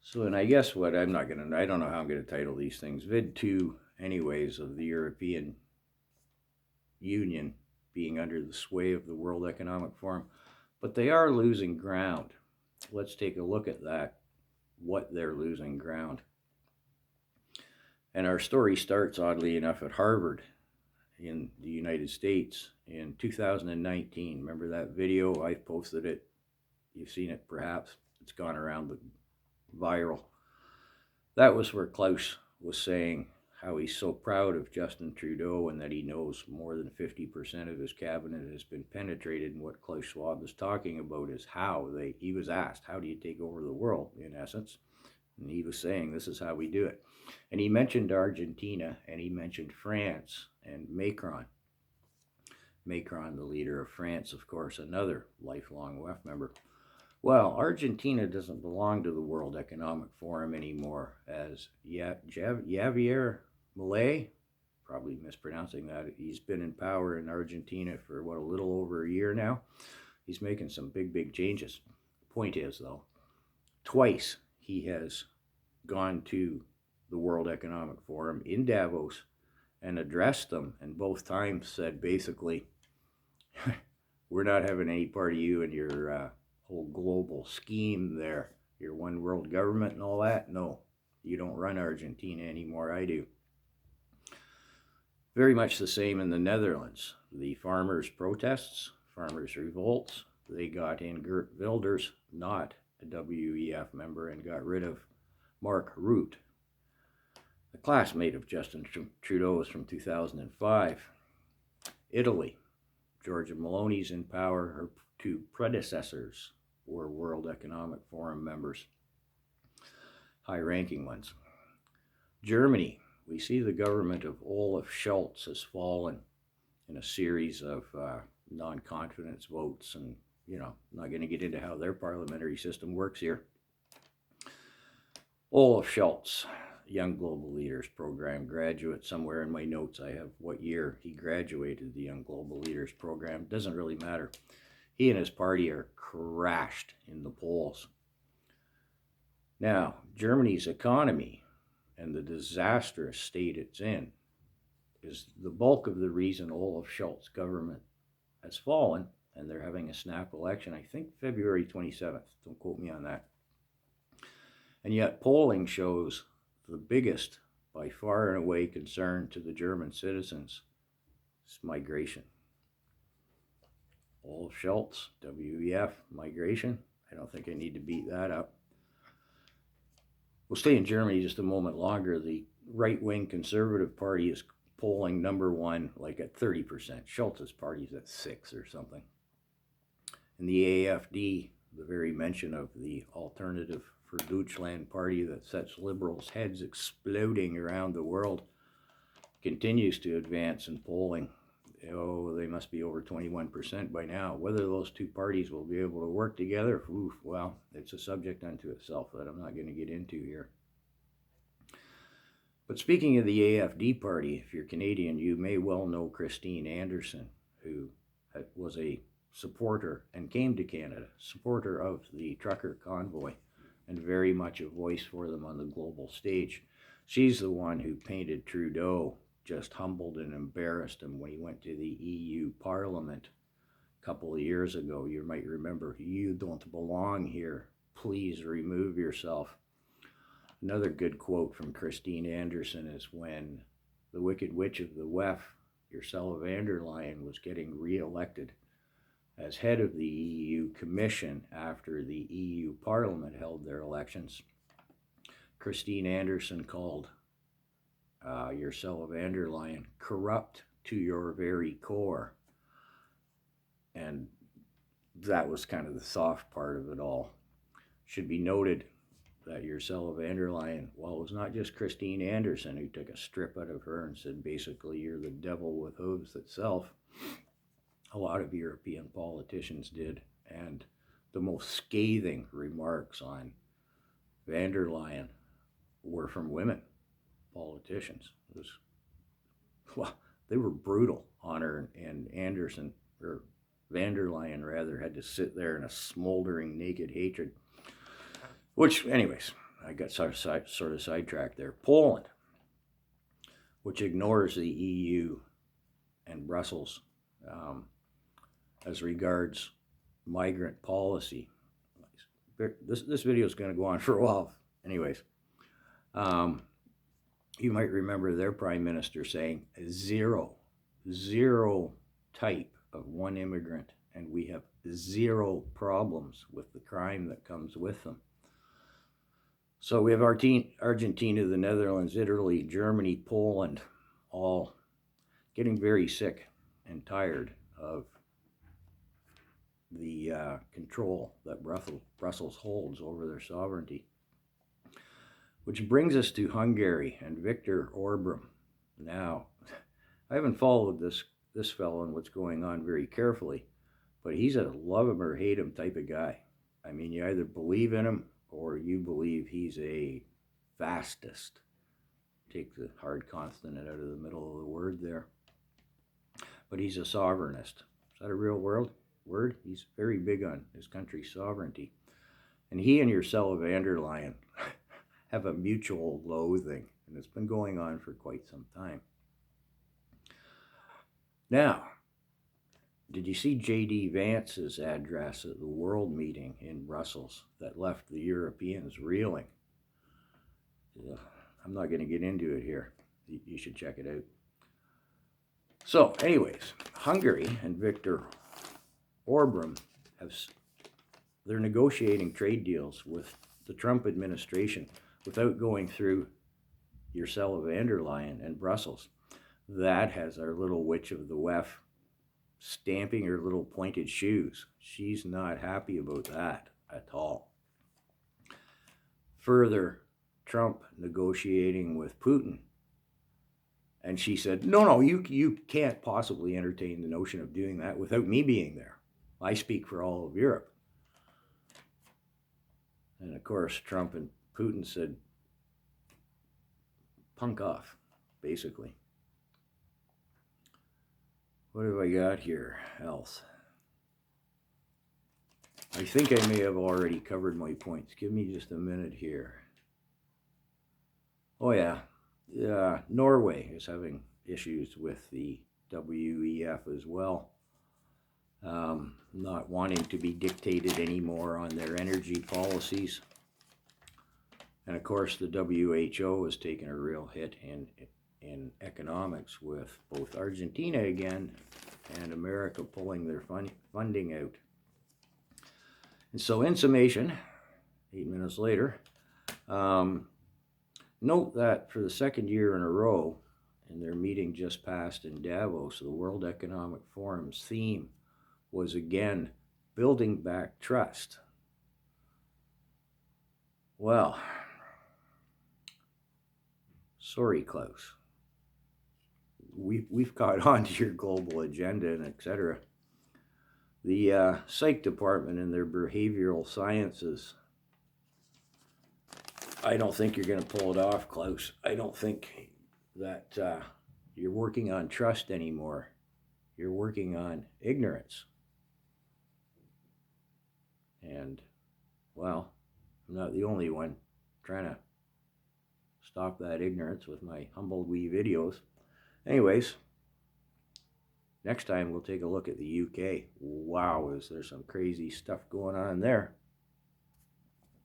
So, and I guess what I don't know how I'm gonna title these things. Vid 2, anyways, of the European Union being under the sway of the World Economic Forum. But they are losing ground. Let's take a look at that, what they're losing ground. And our story starts, oddly enough, at Harvard in the United States in 2019. Remember that video? I posted it. You've seen it perhaps. It's gone around the viral. That was where KLAUS was saying how he's so proud of Justin Trudeau and that he knows more than 50% of his cabinet has been penetrated. And what Klaus Schwab is talking about is he was asked, how do you take over the world, in essence? And he was saying, this is how we do it. And he mentioned Argentina, and he mentioned France and Macron. Macron, the leader of France, of course, another lifelong WEF member. Well, Argentina doesn't belong to the World Economic Forum anymore, as Javier Milei, probably mispronouncing that, he's been in power in Argentina for, a little over a year now. He's making some big changes. Point is, though, twice he has gone to the World Economic Forum in Davos and addressed them, and both times said basically, we're not having any part of you and your whole global scheme there, your one world government and all that. No, you don't run Argentina anymore, I do. Very much the same in the Netherlands. The farmers' protests, farmers' revolts, they got in Geert Wilders, not a WEF member, and got rid of Mark Rutte, a classmate of Justin Trudeau's from 2005. Italy, Giorgia Meloni's in power. Her two predecessors were World Economic Forum members, high-ranking ones. Germany, we see the government of Olaf Scholz has fallen in a series of non-confidence votes, and I'm not going to get into how their parliamentary system works here. Olaf Scholz, Young Global Leaders Program graduate. Somewhere in my notes I have what year he graduated the Young Global Leaders Program. Doesn't really matter. He and his party are crashed in the polls. Now, Germany's economy and the disastrous state it's in is the bulk of the reason Olaf Scholz's government has fallen, and they're having a snap election, I think February 27th. Don't quote me on that. And yet polling shows the biggest, by far and away, concern to the German citizens is migration. Olaf Scholz, WEF, migration. I don't think I need to beat that up. We'll stay in Germany just a moment longer. The right-wing Conservative Party is polling number one, like at 30%. Scholz's party's at 6 or something. And the AfD, the very mention of the Alternative for Deutschland party that sets liberals' heads exploding around the world, continues to advance in polling. Oh, they must be over 21% by now. Whether those two parties will be able to work together, well, it's a subject unto itself that I'm not going to get into here. But speaking of the AfD party, if you're Canadian, you may well know Christine Anderson, who was a supporter and came to Canada, supporter of the trucker convoy, and very much a voice for them on the global stage. She's the one who painted Trudeau, just humbled and embarrassed him when he went to the EU Parliament a couple of years ago. You might remember, you don't belong here. Please remove yourself. Another good quote from Christine Anderson is when the Wicked Witch of the WEF, Ursula von der Leyen, was getting re-elected as head of the EU Commission after the EU Parliament held their elections. Christine Anderson called Ursula von der Leyen corrupt to your very core. And that was kind of the soft part of it all. Should be noted that Ursula von der Leyen, well, it was not just Christine Anderson who took a strip out of her and said, basically, you're the devil with hooves itself. A lot of European politicians did, and the most scathing remarks on von der Leyen were from women politicians. They were brutal on her, and Anderson, or von der Leyen rather, had to sit there in a smoldering naked hatred. Which, anyways, I got sort of sidetracked there. Poland, which ignores the EU and Brussels as regards migrant policy. This video is going to go on for a while. Anyways, you might remember their prime minister saying zero type of one immigrant, and we have zero problems with the crime that comes with them. So we have Argentina, the Netherlands, Italy, Germany, Poland, all getting very sick and tired of the control that Brussels holds over their sovereignty. Which brings us to Hungary and Viktor Orban. Now, I haven't followed this fellow and what's going on very carefully, but he's a love him or hate him type of guy. I mean, you either believe in him or you believe he's a fascist. Take the hard consonant out of the middle of the word there. But he's a sovereignist. Is that a real word? He's very big on his country's sovereignty. And he and Ursula von der Leyen have a mutual loathing, and it's been going on for quite some time. Now, did you see J.D. Vance's address at the World Meeting in Brussels that left the Europeans reeling? I'm not going to get into it here. You should check it out. So, anyways, Hungary and Viktor Orban they're negotiating trade deals with the Trump administration without going through Ursula von der Leyen and Brussels. That has our little witch of the WEF stamping her little pointed shoes. She's not happy about that at all. Further, Trump negotiating with Putin. And she said, no, you can't possibly entertain the notion of doing that without me being there. I speak for all of Europe. And of course, Trump and Putin said, punk off, basically. What have I got here else? I think I may have already covered my points. Give me just a minute here. Oh yeah, Norway is having issues with the WEF as well. Not wanting to be dictated anymore on their energy policies. And of course, the WHO has taken a real hit in economics with both Argentina again and America pulling their funding out. And so in summation, 8 minutes later, note that for the second year in a row, in their meeting just passed in Davos, the World Economic Forum's theme was again building back trust. Well, sorry, KLAUS. We've caught on to your global agenda and etc. The psych department and their behavioral sciences, I don't think you're going to pull it off, KLAUS. I don't think that you're working on trust anymore. You're working on ignorance. And, well, I'm not the only one trying to stop that ignorance with my humble wee videos. Anyways, next time we'll take a look at the UK. Wow, is there some crazy stuff going on there.